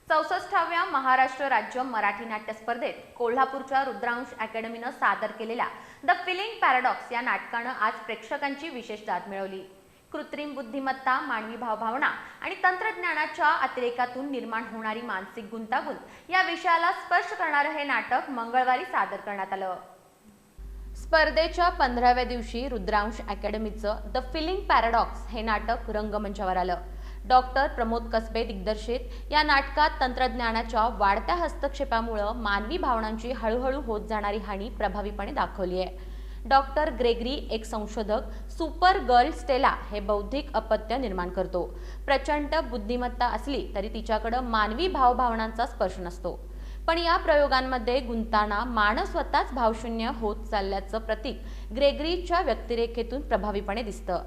64व्या महाराष्ट्र राज्य मराठी नाट्य स्पर्धेत कोल्हापूरच्या रुद्रांश अकॅडमीनं सादर केलेल्या द फिलिंग पॅराडॉक्स या नाटकानं आज प्रेक्षकांची विशेष दाद मिळवली। कृत्रिम बुद्धिमत्ता, मानवी भावभावना आणि तंत्रज्ञानाच्या अतिरेकातून निर्माण होणारी मानसिक गुंतागुंत या विषयाला स्पर्श करणारं हे नाटक मंगळवारी सादर करण्यात आलं। स्पर्धेच्या 15व्या दिवशी रुद्रांश अकॅडमीचं द फिलिंग पॅराडॉक्स हे नाटक रंगमंचावर आलं। डॉक्टर प्रमोद कसबे दिग्दर्शित या नाटकात तंत्रज्ञानाच्या वाढत्या हस्तक्षेपामुळे मानवी भावनांची हळूहळू होत जाणारी हानी प्रभावीपणे दाखवली आहे। डॉक्टर ग्रेगरी एक संशोधक सुपर गर्ल स्टेला हे बौद्धिक अपत्य निर्माण करतो। प्रचंड बुद्धिमत्ता असली तरी तिच्याकडे मानवी भावभावनांचा स्पर्श नसतो। पण या प्रयोगांमध्ये गुंताना मानव स्वतःच भावशून्य होत चालल्याचं प्रतीक ग्रेगरीच्या व्यक्तिरेखेतून प्रभावीपणे दिसतं।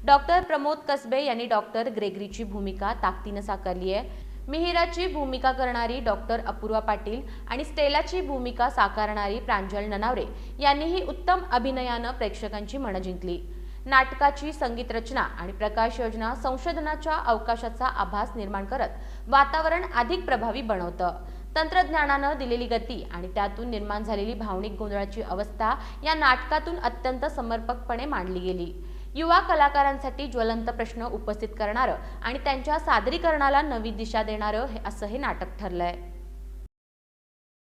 डॉक्टर प्रमोद कसबे यांनी डॉक्टर ग्रेगरीची भूमिका ताकदीने साकारली आहे। मिहिराची भूमिका करणारी डॉक्टर अपूर्वा पाटील आणि स्टेलाची भूमिका साकारणारी प्रांजल ननावरे यांनीही उत्तम अभिनयानं प्रेक्षकांची मनं जिंकली। नाटकाची संगीत रचना आणि प्रकाश योजना संशोधनाच्या अवकाशाचा आभास निर्माण करत वातावरण अधिक प्रभावी बनवतं। तंत्रज्ञानानं दिलेली गती आणि त्यातून निर्माण झालेली भावनिक गोंधळाची अवस्था या नाटकातून अत्यंत समर्पकपणे मांडली गेली। युवा कलाकारांसाठी ज्वलंत प्रश्न उपस्थित करणारं आणि त्यांच्या सादरीकरणाला नवी दिशा देणारं असं हे नाटक ठरलंय।